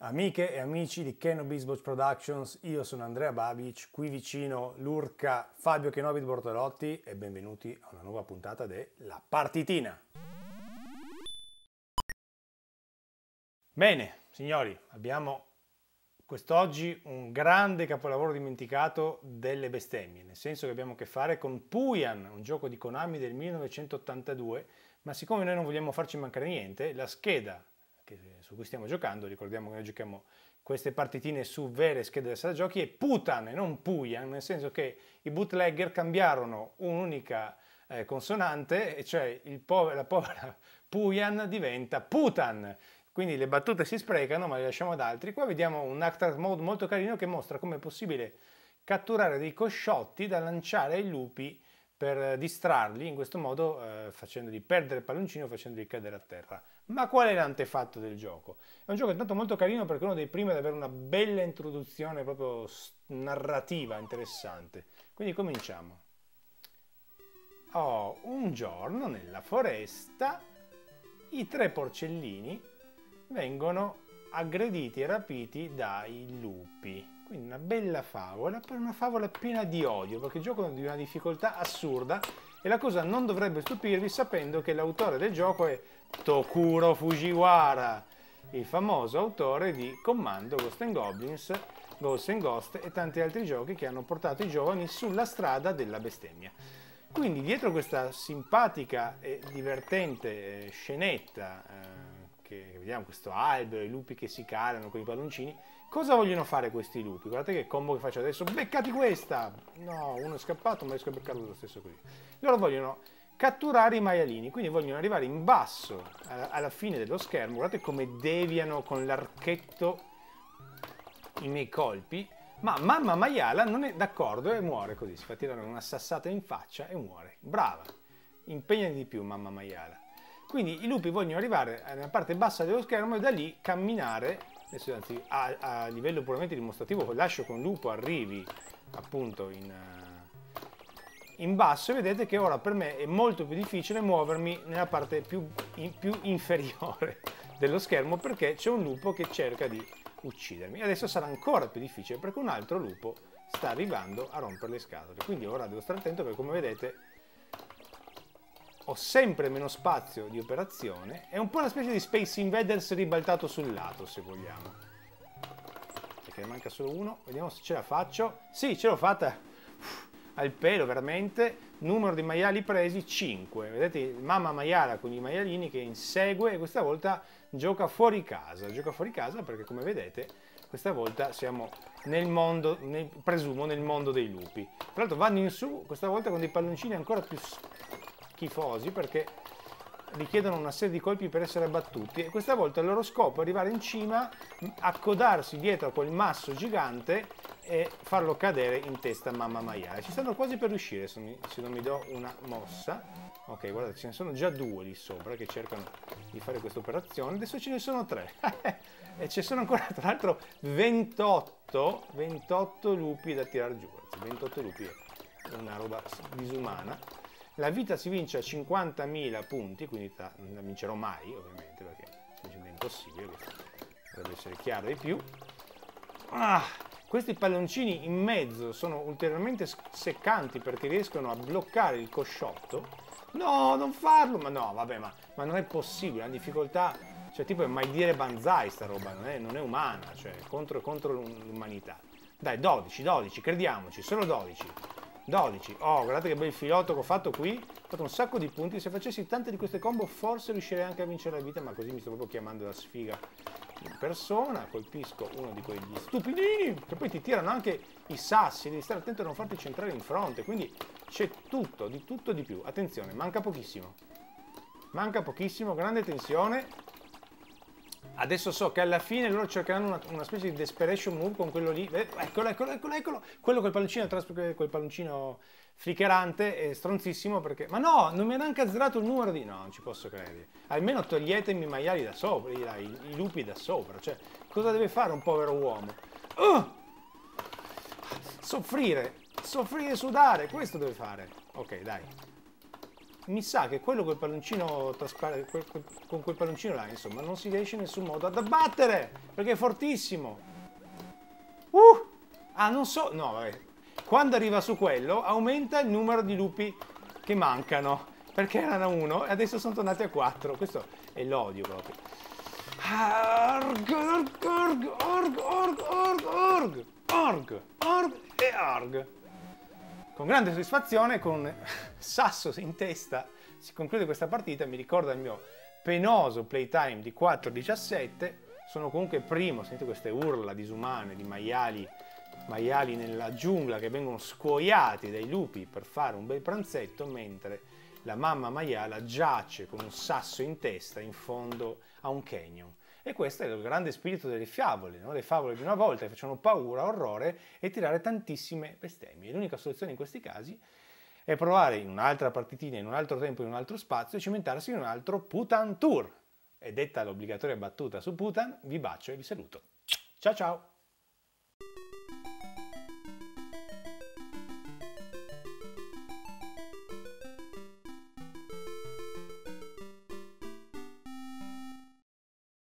Amiche e amici di Kenobis Box Productions, io sono Andrea Babic, qui vicino l'Urca Fabio Kenobit Bortolotti e benvenuti a una nuova puntata della Partitina. Bene, signori, abbiamo quest'oggi un grande capolavoro dimenticato delle bestemmie, nel senso che abbiamo a che fare con Puyan, un gioco di Konami del 1982, ma siccome noi non vogliamo farci mancare niente, la scheda su cui stiamo giocando, ricordiamo che noi giochiamo queste partitine su vere schede della sala giochi, è Putan e non Puyan, nel senso che i bootlegger cambiarono un'unica consonante, e cioè la povera Puyan diventa Putan. Quindi le battute si sprecano, ma le lasciamo ad altri. Qua vediamo un Actart Mode molto carino che mostra come è possibile catturare dei cosciotti da lanciare ai lupi per distrarli, in questo modo facendoli perdere il palloncino, facendoli cadere a terra. Ma qual è l'antefatto del gioco? È un gioco intanto molto carino perché è uno dei primi ad avere una bella introduzione proprio narrativa interessante. Quindi cominciamo. Oh, un giorno nella foresta i tre porcellini vengono aggrediti e rapiti dai lupi. Quindi una bella favola, poi una favola piena di odio, perché il gioco è di una difficoltà assurda e la cosa non dovrebbe stupirvi sapendo che l'autore del gioco è Tokuro Fujiwara, il famoso autore di Commando, Ghost and Goblins, Ghost and Ghost e tanti altri giochi che hanno portato i giovani sulla strada della bestemmia. Quindi dietro questa simpatica e divertente scenetta che vediamo, questo albero, i lupi che si calano con i palloncini, cosa vogliono fare questi lupi? Guardate che combo che faccio adesso, beccati questa! No, uno è scappato, ma riesco a beccarlo lo stesso così. Loro vogliono catturare i maialini, quindi vogliono arrivare in basso alla fine dello schermo, guardate come deviano con l'archetto i miei colpi, ma mamma maiala non è d'accordo e muore così, si fa tirare una sassata in faccia e muore. Brava, impegnati di più mamma maiala. Quindi i lupi vogliono arrivare nella parte bassa dello schermo e da lì camminare, adesso anzi a livello puramente dimostrativo lascio che un lupo arrivi appunto in basso e vedete che ora per me è molto più difficile muovermi nella parte più inferiore dello schermo perché c'è un lupo che cerca di uccidermi. Adesso sarà ancora più difficile perché un altro lupo sta arrivando a rompere le scatole, quindi ora devo stare attento perché come vedete ho sempre meno spazio di operazione, è un po' una specie di Space Invaders ribaltato sul lato se vogliamo, perché ne manca solo uno, vediamo se ce la faccio. Sì, ce l'ho fatta al pelo veramente. Numero di maiali presi 5, vedete mamma maiala con i maialini che insegue e questa volta gioca fuori casa perché come vedete questa volta siamo nel mondo, presumo nel mondo dei lupi. Tra l'altro vanno in su questa volta con dei palloncini ancora più schifosi perché richiedono una serie di colpi per essere battuti e questa volta il loro scopo è arrivare in cima, accodarsi dietro a quel masso gigante e farlo cadere in testa a mamma maiale. Ci stanno quasi per riuscire se non mi do una mossa. Ok, guardate, ce ne sono già due lì sopra che cercano di fare questa operazione, adesso ce ne sono tre e ci sono ancora tra l'altro 28 lupi da tirar giù. 28 lupi è una roba disumana. La vita si vince a 50.000 punti, quindi non la vincerò mai, ovviamente, perché è impossibile, questo dovrebbe essere chiaro di più. Questi palloncini in mezzo sono ulteriormente seccanti perché riescono a bloccare il cosciotto. No, non farlo! Ma no, vabbè, ma non è possibile, la difficoltà, cioè tipo è mai dire banzai sta roba, non è umana, cioè contro l'umanità. Dai, 12, crediamoci, solo 12. Oh, guardate che bel filotto che ho fatto qui. Ho fatto un sacco di punti. Se facessi tante di queste combo forse riuscirei anche a vincere la vita, ma così mi sto proprio chiamando la sfiga in persona. Colpisco uno di quegli stupidini che poi ti tirano anche i sassi. Devi stare attento a non farti centrare in fronte. Quindi c'è tutto di più. Attenzione, manca pochissimo, grande tensione. Adesso so che alla fine loro cercheranno una specie di desperation move con quello lì. Eccolo. Quello col palloncino flickerante è stronzissimo perché... Ma no, non mi ha neanche azzerato il numero di... No, non ci posso credere. Almeno toglietemi i maiali da sopra, i lupi da sopra. Cioè, cosa deve fare un povero uomo? Soffrire, sudare, questo deve fare. Ok, dai. mi sa che quello col palloncino con quel palloncino là, insomma, non si riesce in nessun modo ad abbattere, perché è fortissimo. Ah, non so, no, vabbè. Quando arriva su quello, aumenta il numero di lupi che mancano, perché erano 1 e adesso sono tornati a 4. Questo è l'odio proprio. Org, org, org, org, org, org, org, org, org e org. Con grande soddisfazione, con sasso in testa, si conclude questa partita. Mi ricorda il mio penoso playtime di 4-17. Sono comunque primo, sentite queste urla disumane di maiali nella giungla che vengono scuoiati dai lupi per fare un bel pranzetto, mentre la mamma maiala giace con un sasso in testa in fondo a un canyon. E questo è il grande spirito delle favole, no? Le favole di una volta che facevano paura, orrore e tirare tantissime bestemmie. L'unica soluzione in questi casi è provare in un'altra partitina, in un altro tempo, in un altro spazio e cimentarsi in un altro Putan Tour. E detta l'obbligatoria battuta su Putan, vi bacio e vi saluto. Ciao ciao!